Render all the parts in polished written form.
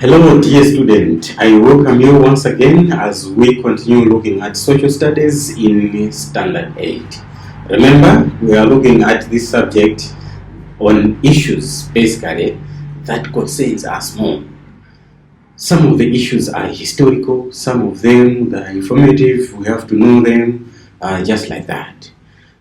Hello dear student, I welcome you once again as we continue looking at social studies in standard 8. Remember, we are looking at this subject on issues basically that concerns us more. Some of the issues are historical, some of them are informative, we have to know them just like that.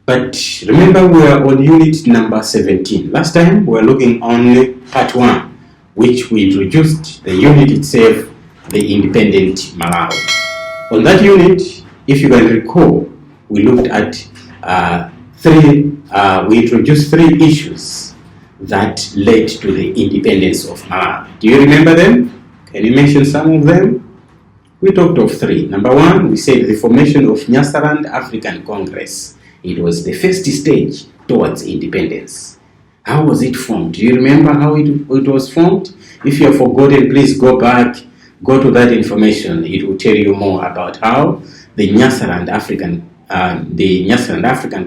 But remember, we are on unit number 17. Last time we were looking on part 1, which we introduced the unit itself, the independent Malawi. On that unit, if you can recall, we looked at we introduced 3 issues that led to the independence of Malawi. Do you remember them? Can you mention some of them? We talked of 3. Number 1, we said the formation of Nyasaland African Congress. It was the first stage towards independence. How was it formed? Do you remember how it was formed? If you have forgotten, please go back, go to that information. It will tell you more about how the Nyasaland African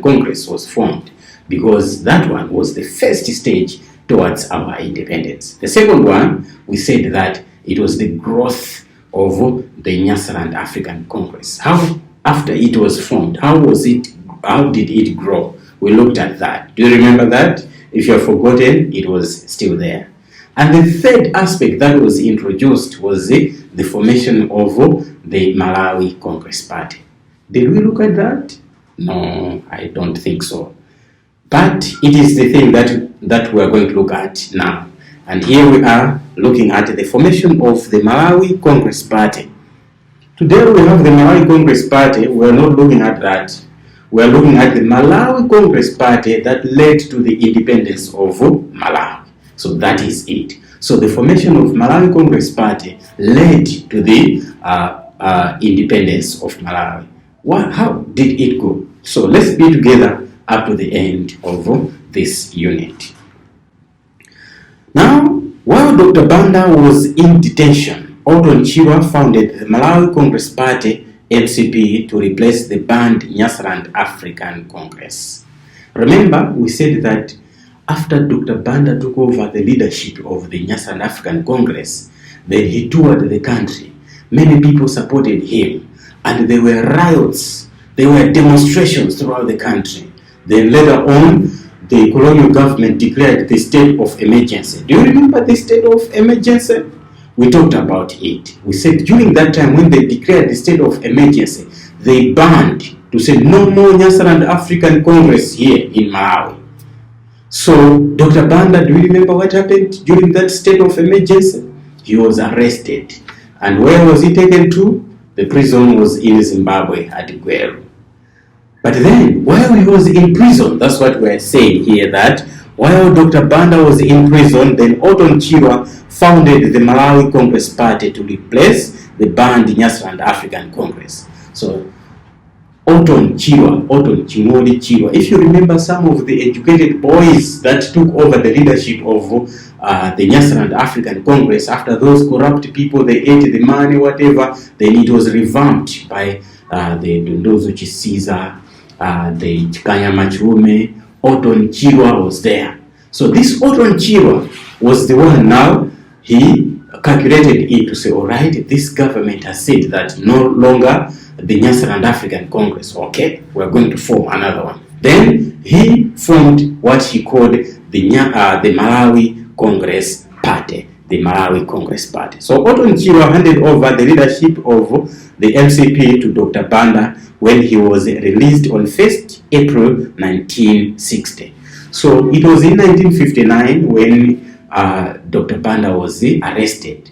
Congress was formed, because that one was the first stage towards our independence. The second one, we said that it was the growth of the Nyasaland African Congress. How, after it was formed, how did it grow? We looked at that. Do you remember that? If you have forgotten, it was still there. And the third aspect that was introduced was the formation of the Malawi Congress Party. Did we look at that? No, I don't think so. But it is the thing that we are going to look at now. And here we are looking at the formation of the Malawi Congress Party. Today we have the Malawi Congress Party. We are not looking at that. We are looking at the Malawi Congress Party that led to the independence of Malawi. So that is it. So the formation of Malawi Congress Party led to the independence of Malawi. How did it go? So let's be together up to the end of this unit. Now, while Dr. Banda was in detention, Otto Nchirwa founded the Malawi Congress Party MCP to replace the banned Nyasaland African Congress. Remember, we said that after Dr. Banda took over the leadership of the Nyasaland African Congress, then he toured the country. Many people supported him, and there were riots, there were demonstrations throughout the country. Then later on, the colonial government declared the state of emergency. Do you remember the state of emergency? We talked about it. We said during that time when they declared the state of emergency, they banned to say no more Nyasaland African Congress here in Malawi. So Dr. Banda, do you remember what happened during that state of emergency? He was arrested. And where was he taken to? The prison was in Zimbabwe at Gweru. But then, while he was in prison, that's what we're saying here, that while Dr. Banda was in prison, then Otto Nchirwa founded the Malawi Congress Party to replace the banned Nyasaland African Congress. So, Otto Nchirwa. If you remember some of the educated boys that took over the leadership of the Nyasaland African Congress, after those corrupt people, they ate the money, whatever, then it was revamped by the Dondozo Chisiza, the Chikanya Machume. Otto Nchirwa was there. So this Otto Nchirwa was the one now, he calculated it to say, all right, this government has said that no longer the Nyasaland African Congress, okay, we're going to form another one. Then he formed what he called the Malawi Congress Party, the Malawi Congress Party. So Otto Nchirwa handed over the leadership of the MCP to Dr. Banda when he was released on 1st April 1960. So it was in 1959 when Dr. Banda was arrested,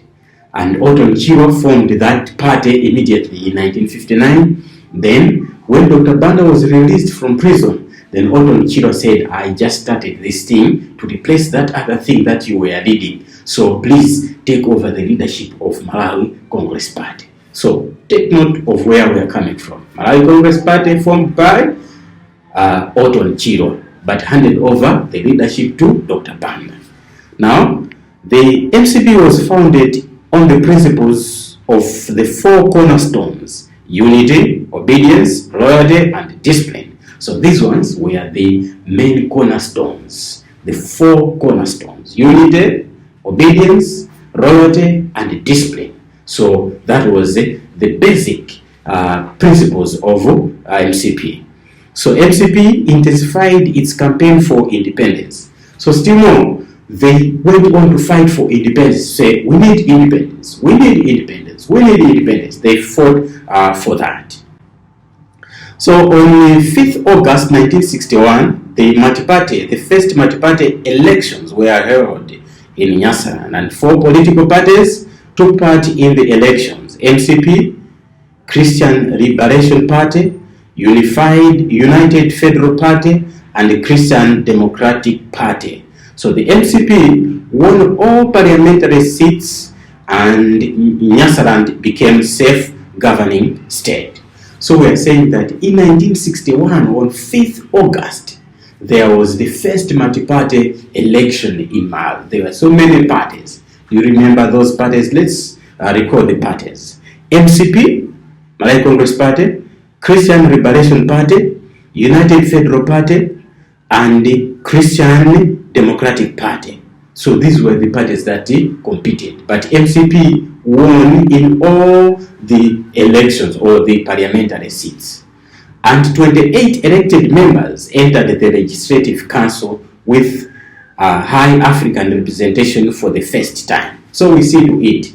and Otto Nchirwa formed that party immediately in 1959. Then when Dr. Banda was released from prison, then Otto Nchirwa said, I just started this thing to replace that other thing that you were leading. So please take over the leadership of Malawi Congress Party. So take note of where we are coming from. Malawi Congress Party formed by Otto Nchirwa, but handed over the leadership to Dr. Banda. Now, the MCP was founded on the principles of the 4 cornerstones: unity, obedience, loyalty, and discipline. So these ones were the main cornerstones, the 4 cornerstones: unity, obedience, royalty, and discipline. So that was the basic principles of MCP. So MCP intensified its campaign for independence. So still more, they went on to fight for independence, say, we need independence, we need independence, we need independence. They fought for that. So on 5th August 1961, the first multi-party elections were held in Nyasaland, and 4 political parties took part in the elections: MCP, Christian Liberation Party, United Federal Party, and the Christian Democratic Party. So the MCP won all parliamentary seats, and Nyasaland became self-governing state. So we are saying that in 1961, on 5th August, there was the first multi-party election in Malawi. There were so many parties. You remember those parties? Let's recall the parties. MCP, Malawi Congress Party, Christian Liberation Party, United Federal Party, and the Christian Democratic Party. So these were the parties that competed. But MCP won in all the elections or the parliamentary seats. And 28 elected members entered the Legislative Council with high African representation for the first time. So we see to it.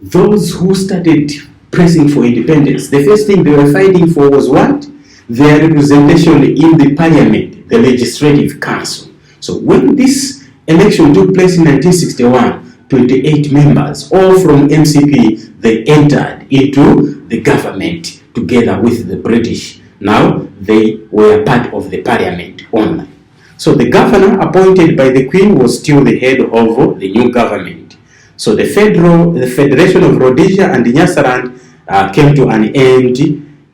Those who started pressing for independence, the first thing they were fighting for was what? Their representation in the parliament, the Legislative Council. So when this election took place in 1961, 28 members, all from MCP, they entered into the government together with the British. Now they were part of the parliament only. So the governor appointed by the Queen was still the head of the new government. So the Federation of Rhodesia and Nyasaland came to an end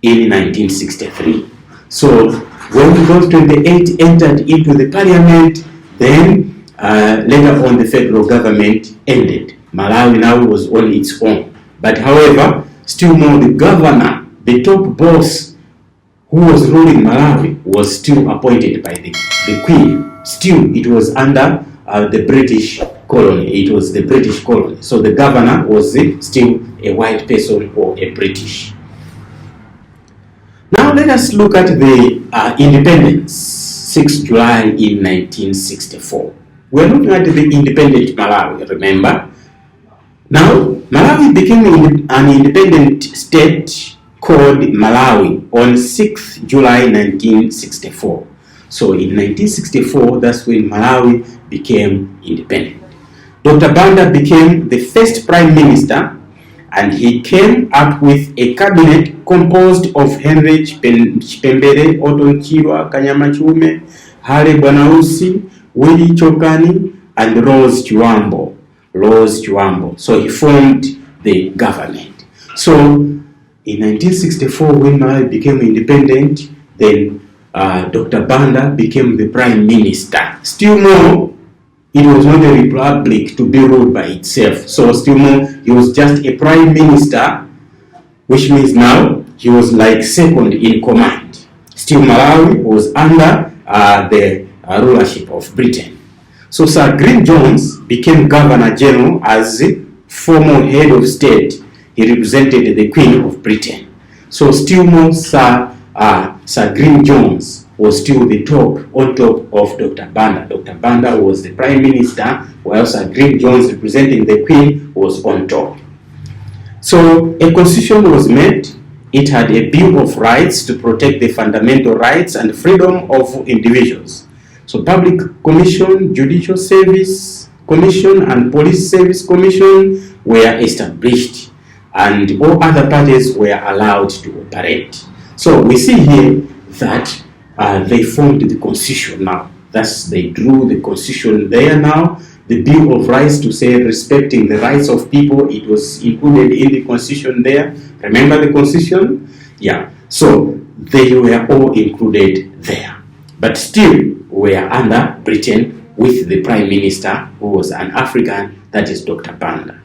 in 1963. So when those 28 entered into the parliament, then later on the federal government ended. Malawi now was on its own. But however, still more the governor, the top boss who was ruling Malawi, was still appointed by the Queen. Still, it was under the British colony. It was the British colony. So the governor was still a white person or a British. Now let us look at the independence, 6th July in 1964. We're looking at the independent Malawi, remember? Now, Malawi became an independent state called Malawi on 6th July 1964. So in 1964, that's when Malawi became independent. Dr. Banda became the first prime minister, and he came up with a cabinet composed of Henry Chipembere, Otonchirwa, Kanyamachume, Hale Bwanausi, Willie Chokani, and Rose Chiwambo. So he formed the government. So in 1964, when Malawi became independent, then Dr. Banda became the prime minister. Still more, it was not a republic to be ruled by itself. So still more, he was just a prime minister, which means now he was like second in command. Still Malawi was under the rulership of Britain. So Sir Green Jones became Governor General as former head of state. He represented the Queen of Britain. So still more, Sir Green Jones was still on top of Dr. Banda. Dr. Banda was the Prime Minister, while Sir Green Jones, representing the Queen, was on top. So a constitution was made. It had a Bill of Rights to protect the fundamental rights and freedom of individuals. So Public Commission, Judicial Service Commission, and Police Service Commission were established, and all other parties were allowed to operate. So we see here that they formed the constitution now. Thus, they drew the constitution there now. The Bill of Rights, to say respecting the rights of people, it was included in the constitution there. Remember the constitution? Yeah. So they were all included there. But still, we are under Britain with the Prime Minister, who was an African, that is Dr. Banda.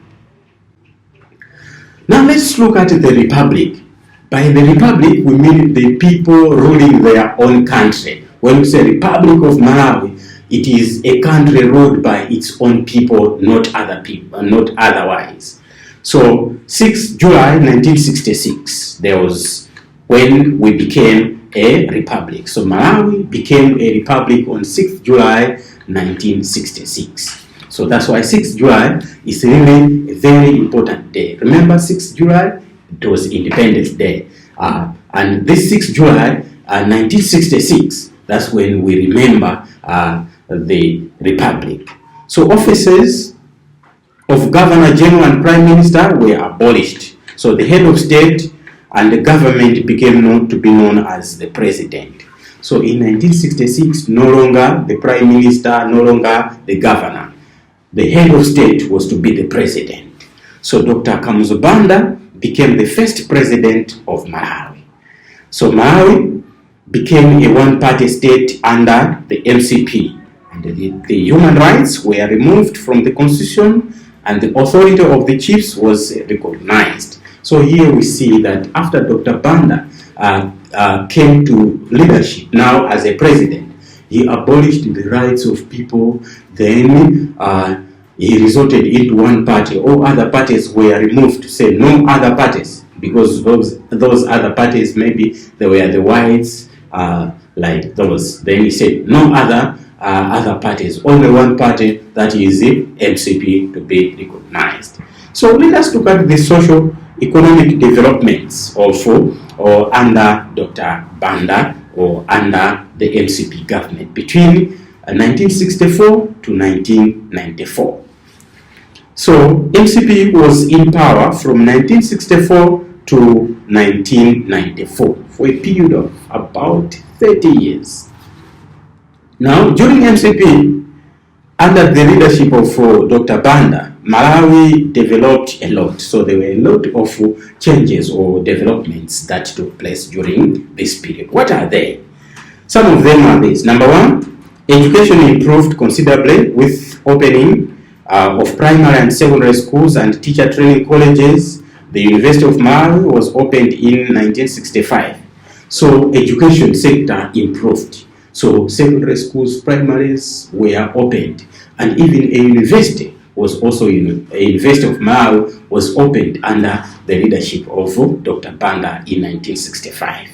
Now let's look at the Republic. By the Republic, we mean the people ruling their own country. When we say Republic of Malawi, it is a country ruled by its own people, not other people, not otherwise. So 6 July 1966, there was when we became a republic. So Malawi became a republic on 6 July 1966. So that's why 6 July is really a very important day. Remember 6 July? It was Independence Day. And this 6 July 1966, that's when we remember the republic. So offices of Governor General and Prime Minister were abolished. So the head of state and the government became known to be known as the president. So in 1966, no longer the prime minister, no longer the governor. The head of state was to be the president. So Dr. Kamuzu Banda became the first president of Malawi. So Malawi became a one-party state under the MCP. And the human rights were removed from the constitution, and the authority of the chiefs was recognized. So here we see that after Dr. Banda came to leadership now as a president, he abolished the rights of people. Then he resorted into one party. All other parties were removed to say no other parties, because those other parties, maybe they were the whites, like those. Then he said no other parties, only one party, that is the MCP, to be recognized. So let us look at the social economic developments also or under Dr. Banda or under the MCP government between 1964 to 1994. So MCP was in power from 1964 to 1994 for a period of about 30 years. Now, during MCP, under the leadership of Dr. Banda, Malawi developed a lot. So there were a lot of changes or developments that took place during this period. What are they? Some of them are these. Number one, education improved considerably with opening of primary and secondary schools and teacher training colleges. The University of Malawi was opened in 1965. So education sector improved. So secondary schools, primaries were opened, and even a university was also, a University of Malawi was opened under the leadership of Dr. Banda in 1965.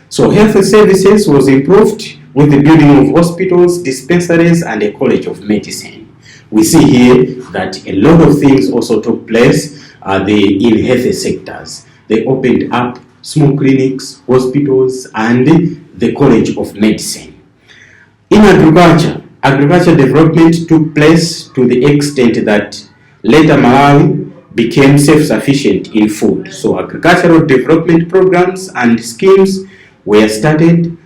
So health services was improved with the building of hospitals, dispensaries, and a college of medicine. We see here that a lot of things also took place in health sectors. They opened up small clinics, hospitals, and the college of medicine. In agriculture development took place to the extent that later Malawi became self-sufficient in food. So agricultural development programs and schemes were started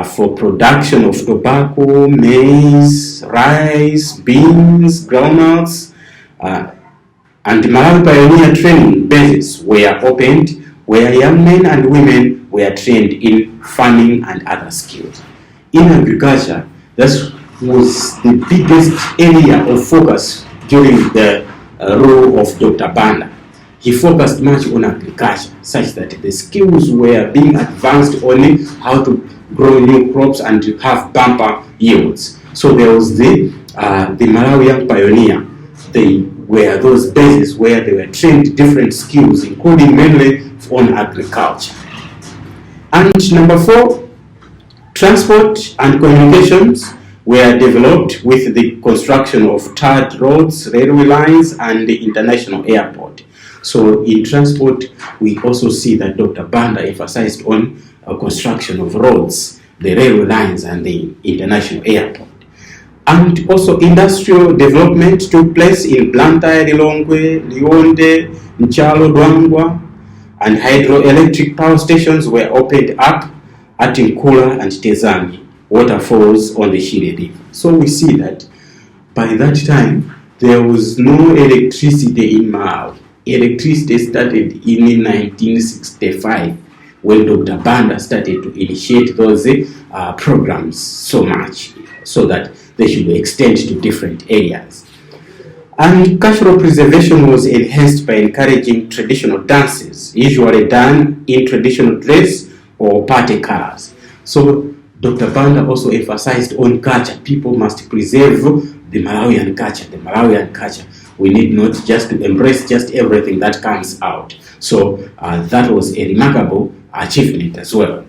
for production of tobacco, maize, rice, beans, groundnuts, and Malawi pioneer training bases were opened where young men and women were trained in farming and other skills. In agriculture, that was the biggest area of focus during the rule of Dr. Banda. He focused much on agriculture, such that the skills were being advanced on how to grow new crops and to have bumper yields. So there was the Malawian pioneer. They were those bases where they were trained different skills, including mainly on agriculture. And number four, transport and communications were developed with the construction of tarred roads, railway lines, and the international airport. So in transport, we also see that Dr. Banda emphasized on construction of roads, the railway lines, and the international airport. And also industrial development took place in Blantyre, Lilongwe, Liwonde, Nchalo, Dwangwa, and hydroelectric power stations were opened up at Nkula and Tezami, waterfalls on the Shire River. So we see that by that time, there was no electricity in Malawi. Electricity started in 1965 when Dr. Banda started to initiate those programs so much so that they should extend to different areas. And cultural preservation was enhanced by encouraging traditional dances, usually done in traditional dress or party colors. So Dr. Banda also emphasized on culture. People must preserve the Malawian culture, We need not just to embrace just everything that comes out. So that was a remarkable achievement as well.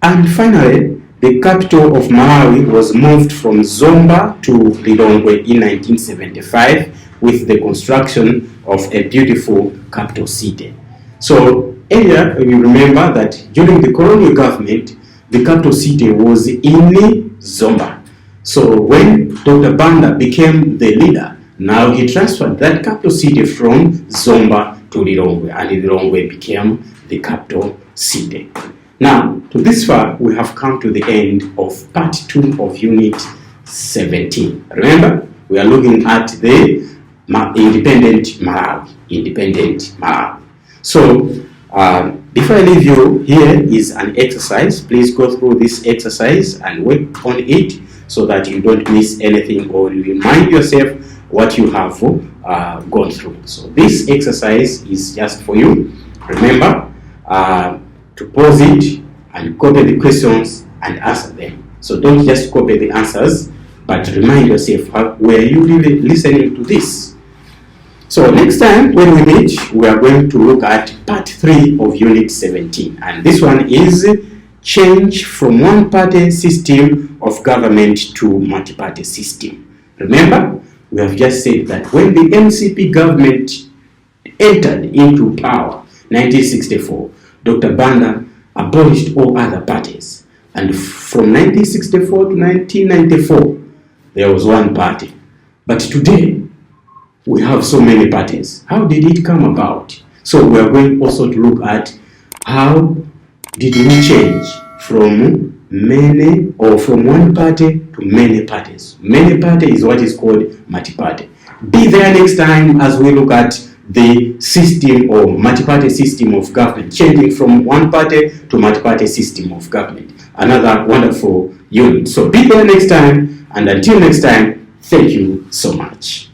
And finally, the capital of Malawi was moved from Zomba to Lilongwe in 1975 with the construction of a beautiful capital city. So earlier, you remember that during the colonial government, the capital city was in Zomba. So when Dr. Banda became the leader, now he transferred that capital city from Zomba to Lilongwe, and Lilongwe became the capital city. Now, to this far, we have come to the end of part 2 of Unit 17. Remember, we are looking at the independent Malawi. So, before I leave you, here is an exercise. Please go through this exercise and work on it so that you don't miss anything or you remind yourself what you have gone through. So, this exercise is just for you. Remember, to pause it and copy the questions and answer them. So don't just copy the answers, but remind yourself, were you really listening to this? So next time when we meet, we are going to look at part 3 of Unit 17. And this one is change from one-party system of government to multi-party system. Remember, we have just said that when the MCP government entered into power, 1964, Dr. Banda abolished all other parties. And from 1964 to 1994, there was one party. But today, we have so many parties. How did it come about? So we are going also to look at how did we change from one party to many parties. Many party is what is called multi-party. Be there next time as we look at the system or multi-party system of government, changing from one party to multi-party system of government. Another wonderful unit. So be there next time, and until next time, thank you so much.